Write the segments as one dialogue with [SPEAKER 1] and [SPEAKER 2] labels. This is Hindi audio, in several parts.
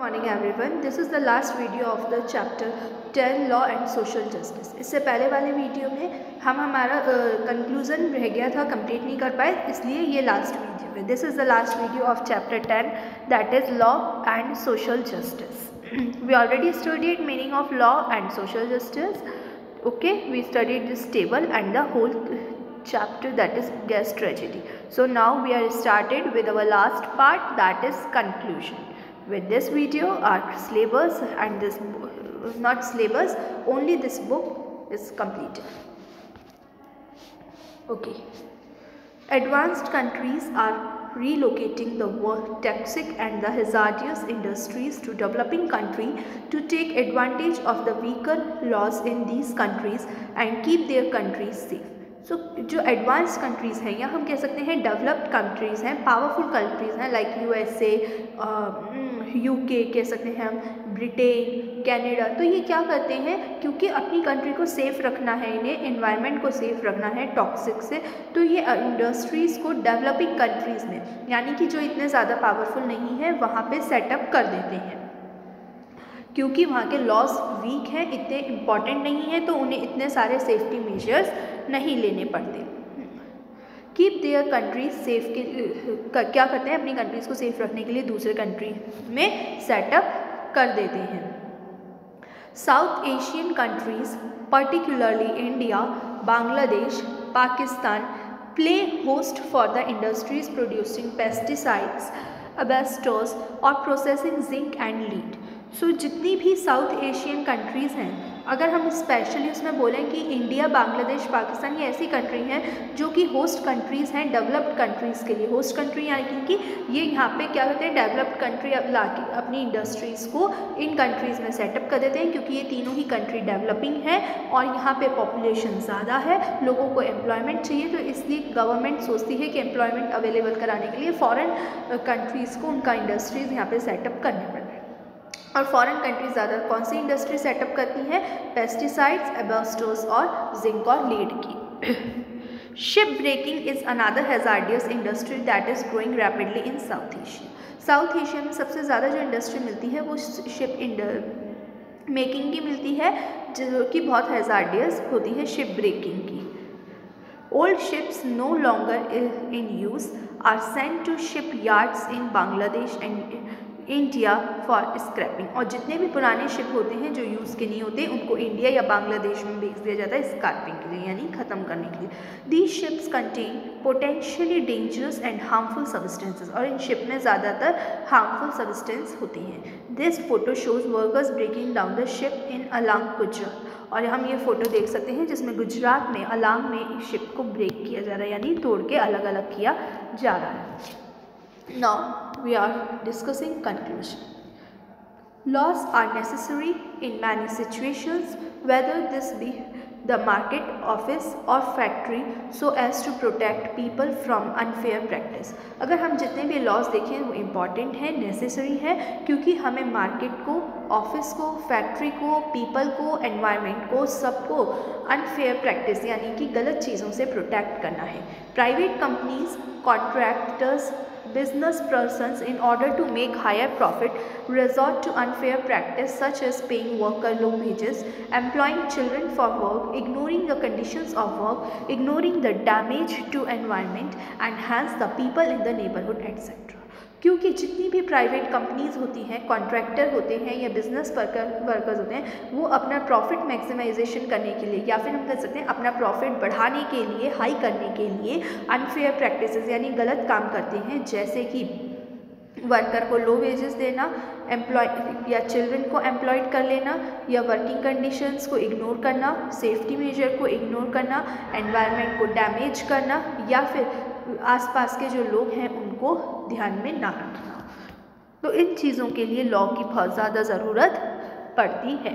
[SPEAKER 1] Morning everyone, this is the last video of the chapter 10 law and social justice. इससे पहले वाले वीडियो में हमारा कंक्लूजन रह गया था, कंप्लीट नहीं कर पाए, इसलिए ये लास्ट वीडियो है। This is the last video of chapter 10 that is law and social justice. We already studied meaning of law and social justice. Okay, we studied this table and the whole chapter, that is gas tragedy. So now we are started with our last part, that is conclusion. With this video our syllabus and this not syllabus, only this book is completed. Okay, advanced countries are relocating the toxic and the hazardous industries to developing country to take advantage of the weaker laws in these countries and keep their countries safe. So जो एडवांस कंट्रीज़ हैं या हम कह सकते हैं डेवलप्ड कंट्रीज़ हैं, पावरफुल कंट्रीज़ हैं लाइक USA, UK कह सकते हैं हम, ब्रिटेन, कनाडा, तो ये क्या करते हैं, क्योंकि अपनी कंट्री को सेफ़ रखना है, इन्हें एनवायरनमेंट को सेफ़ रखना है टॉक्सिक से, तो ये इंडस्ट्रीज़ को डेवलपिंग कंट्रीज़ में, यानी कि जो इतने ज़्यादा पावरफुल नहीं है, वहाँ पे सेटअप कर देते हैं, क्योंकि वहाँ के लॉज वीक हैं, इतने इम्पॉर्टेंट नहीं है, तो उन्हें इतने सारे सेफ्टी मेजर्स नहीं लेने पड़ते। कीप देयर कंट्री सेफ के क्या करते हैं, अपनी कंट्रीज़ को सेफ रखने के लिए दूसरे कंट्री में सेटअप कर देते हैं। South Asian countries particularly India, Bangladesh, Pakistan play host for the industries producing pesticides, asbestos और प्रोसेसिंग जिंक एंड लीड। सो जितनी भी साउथ एशियन कंट्रीज़ हैं, अगर हम स्पेशली उसमें बोलें कि इंडिया, बांग्लादेश, पाकिस्तान, ये ऐसी कंट्री हैं जो कि होस्ट कंट्रीज़ हैं डेवलप्ड कंट्रीज़ के लिए। होस्ट कंट्री यानी कि ये यहाँ पे क्या करते हैं, डेवलप्ड कंट्री अब ला के अपनी इंडस्ट्रीज़ को इन कंट्रीज़ में सेटअप कर देते हैं, क्योंकि ये तीनों ही कंट्री डेवलपिंग है और यहाँ पे पॉपुलेशन ज़्यादा है, लोगों को एम्प्लॉयमेंट चाहिए, तो इसलिए गवर्नमेंट सोचती है कि एम्प्लॉयमेंट अवेलेबल कराने के लिए फ़ॉरेन कंट्रीज़ को उनका इंडस्ट्रीज़ यहाँ पर सेटअप करने पड़ते हैं। और फॉरेन कंट्रीज ज़्यादा कौन सी इंडस्ट्री सेटअप करती हैं, पेस्टिसाइड्स, एस्बेस्टोस और जिंक और लीड की। Ship breaking is another hazardous industry that is growing rapidly in south Asia. South Asia में सबसे ज़्यादा जो इंडस्ट्री मिलती है वो शिप मेकिंग की मिलती है, जो कि बहुत हैजार्डियस होती है, शिप ब्रेकिंग की। Old ships no longer in use are sent to shipyards in Bangladesh and India for scrapping. और जितने भी पुराने शिप होते हैं जो यूज़ के नहीं होते, उनको इंडिया या बांग्लादेश में भेज दिया जाता है स्क्रैपिंग के लिए, यानी ख़त्म करने के लिए। These ships contain potentially dangerous and harmful substances, और इन शिप में ज़्यादातर हार्मफुल सब्सटेंस होती हैं। This photo shows workers breaking down the ship in Alang Gujarat, और हम ये फ़ोटो देख सकते हैं जिसमें गुजरात में अलांग में इस शिप को ब्रेक किया जा रहा है, यानी तोड़ के अलग अलग किया जा रहा है। Now we are discussing conclusion. Laws are necessary in many situations, whether this be the market, office or factory, so as to protect people from unfair practice. अगर हम जितने भी लॉज देखें वो इम्पॉर्टेंट हैं, नेसेसरी हैं, क्योंकि हमें मार्केट को, ऑफिस को, फैक्ट्री को, पीपल को, एनवायरनमेंट को, सबको अनफेयर प्रैक्टिस यानी कि गलत चीज़ों से प्रोटेक्ट करना है। Private companies, contractors, business persons, in order to make higher profit, resort to unfair practice such as paying worker low wages, employing children for work, ignoring the conditions of work, ignoring the damage to environment, and hence the people in the neighborhood, etc. क्योंकि जितनी भी प्राइवेट कंपनीज़ होती हैं, कॉन्ट्रैक्टर होते हैं या बिजनेस वर्कर्स होते हैं, वो अपना प्रॉफिट मैक्सिमाइजेशन करने के लिए, या फिर हम कह सकते हैं अपना प्रॉफिट बढ़ाने के लिए, हाई करने के लिए अनफेयर प्रैक्टिसेस यानी गलत काम करते हैं, जैसे कि वर्कर को लो वेजेस देना, एम्प्लॉय या चिल्ड्रन को एम्प्लॉयड कर लेना, या वर्किंग कंडीशंस को इग्नोर करना, सेफ्टी मेजर को इग्नोर करना, एनवायरनमेंट को डैमेज करना, या फिर आसपास के जो लोग हैं उनको ध्यान में ना रखना। तो इन चीज़ों के लिए लॉ की बहुत ज़्यादा ज़रूरत पड़ती है।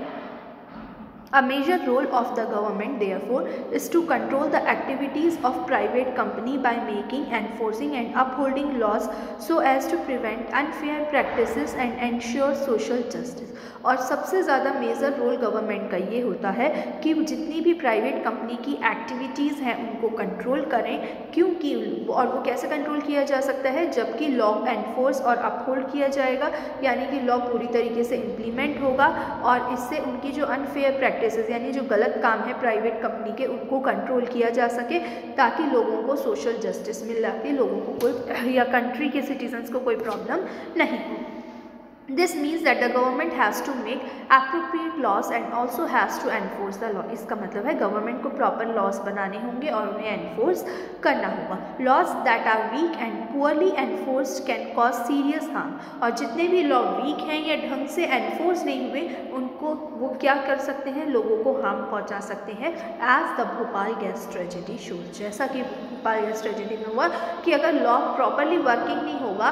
[SPEAKER 1] A major role of the government, therefore, is to control the activities of private company by making, enforcing and upholding laws so as to prevent unfair practices and ensure social justice. और सबसे ज़्यादा मेजर रोल गवर्नमेंट का ये होता है कि जितनी भी प्राइवेट कंपनी की एक्टिविटीज़ हैं उनको कंट्रोल करें, क्योंकि और वो कैसे कंट्रोल किया जा सकता है, जबकि लॉ एनफोर्स और अपहोल्ड किया जाएगा, यानी कि लॉ पूरी तरीके से इम्प्लीमेंट होगा और इससे उनकी जो अनफेयर प्रैक्टिसेस यानी जो गलत काम है प्राइवेट कंपनी के उनको कंट्रोल किया जा सके, ताकि लोगों को सोशल जस्टिस मिल जाती, लोगों को कोई या कंट्री के सिटीजन्स को कोई प्रॉब्लम नहीं हो। This means that the government has to make appropriate laws and also has to enforce the law. इसका मतलब है गवर्नमेंट को प्रॉपर लॉज बनाने होंगे और उन्हें एनफोर्स करना होगा। Laws that are weak and poorly enforced can cause serious harm. और जितने भी लॉ वीक हैं या ढंग से एनफोर्स नहीं हुए उनको वो क्या कर सकते हैं, लोगों को हार्म पहुंचा सकते हैं। As the Bhopal gas tragedy shows, जैसा कि भोपाल गैस ट्रेजेडी में हुआ कि अगर लॉ प्रॉपरली वर्किंग नहीं होगा,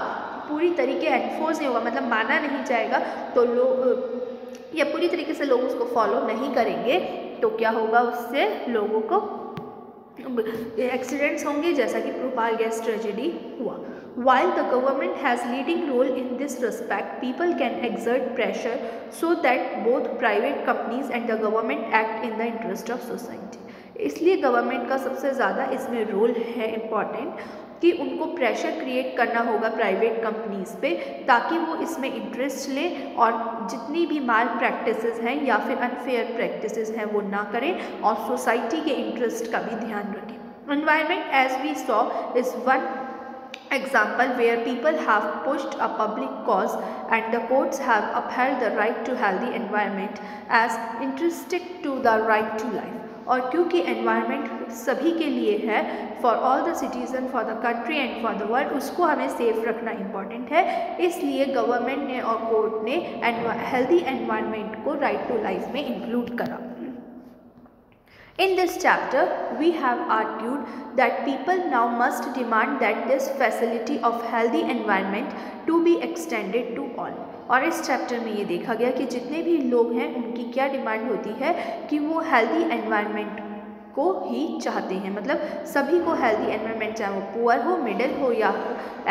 [SPEAKER 1] पूरी तरीके एनफोर्स नहीं होगा, मतलब माना नहीं जाएगा, तो लोग या पूरी तरीके से लोग उसको फॉलो नहीं करेंगे, तो क्या होगा, उससे लोगों को एक्सीडेंट्स होंगे, जैसा कि भोपाल गैस ट्रेजेडी हुआ। While the government has leading role in this respect, people can exert pressure so that both private companies and the government act in the interest of society. इसलिए गवर्नमेंट का सबसे ज़्यादा इसमें रोल है इम्पॉर्टेंट कि उनको प्रेशर क्रिएट करना होगा प्राइवेट कंपनीज़ पे, ताकि वो इसमें इंटरेस्ट लें और जितनी भी माल प्रैक्टिसेस हैं या फिर अनफेयर प्रैक्टिसेस हैं वो ना करें और सोसाइटी के इंटरेस्ट का भी ध्यान रखें। Environment as we saw is one example where people have pushed a public cause and the courts have upheld the right to healthy environment as intrinsic to the right to life. और क्योंकि एनवायरनमेंट सभी के लिए है, for all the citizen, for the country and for the world, उसको हमें सेफ रखना इम्पॉर्टेंट है। इसलिए गवर्नमेंट ने और कोर्ट ने हेल्दी एनवायरनमेंट को राइट टू लाइफ में इंक्लूड करा। In this chapter, we have argued that people now must demand that this facility of healthy environment to be extended to all. और इस चैप्टर में ये देखा गया कि जितने भी लोग हैं उनकी क्या डिमांड होती है कि वो हेल्दी एनवायरनमेंट को ही चाहते हैं, मतलब सभी को हेल्दी एनवायरनमेंट, चाहे वो पुअर हो, मिडिल हो या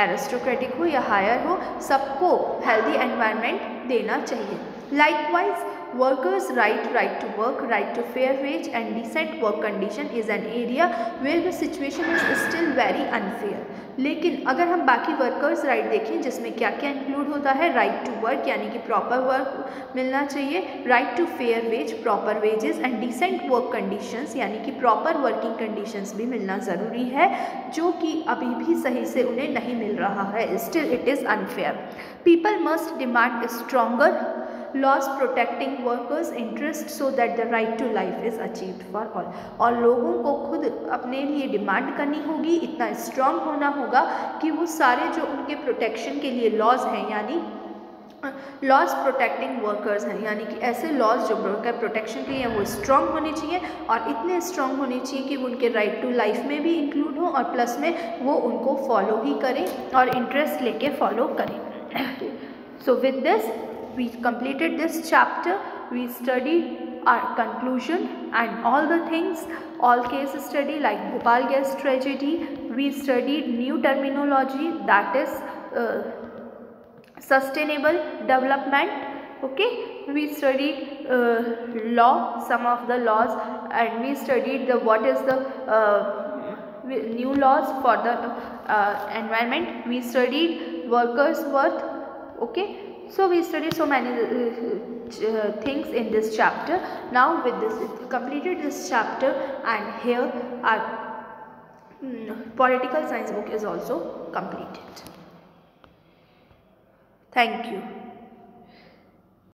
[SPEAKER 1] एरिस्टोक्रेटिक हो या हायर हो, सबको हेल्दी एनवायरनमेंट देना चाहिए। Likewise workers' right to work, right to fair wage and decent work condition is an area where the situation is still very unfair. लेकिन अगर हम बाकी वर्कर्स राइट देखें, जिसमें क्या क्या इंक्लूड होता है, राइट टू वर्क यानी कि प्रॉपर वर्क मिलना चाहिए, right to fair wage, proper wages and decent work conditions यानी कि प्रॉपर वर्किंग कंडीशंस भी मिलना ज़रूरी है, जो कि अभी भी सही से उन्हें नहीं मिल रहा है। Still it is unfair. People must demand stronger laws protecting workers' interest so that the right to life is achieved for all. और लोगों को खुद अपने लिए डिमांड करनी होगी, इतना स्ट्रॉन्ग होना होगा कि वो सारे जो उनके प्रोटेक्शन के लिए लॉज हैं, यानी लॉज प्रोटेक्टिंग वर्कर्स हैं, यानी कि ऐसे लॉज जो वर्कर प्रोटेक्शन के लिए वो स्ट्रॉन्ग होने चाहिए और इतने स्ट्रॉन्ग होने चाहिए कि वो उनके राइट टू लाइफ में भी इंक्लूड हो और प्लस में वो उनको फॉलो ही करें और इंटरेस्ट लेके फॉलो करें। So with this we completed this chapter. We studied our conclusion and all the things, all case study like Bhopal gas tragedy. We studied new terminology, that is sustainable development. Okay, we studied law, some of the laws, and we studied the what is the new laws for the environment. We studied workers' worth. Okay, so we studied so many things in this chapter. Now with this, completed this chapter, and here our political science book is also completed. Thank you.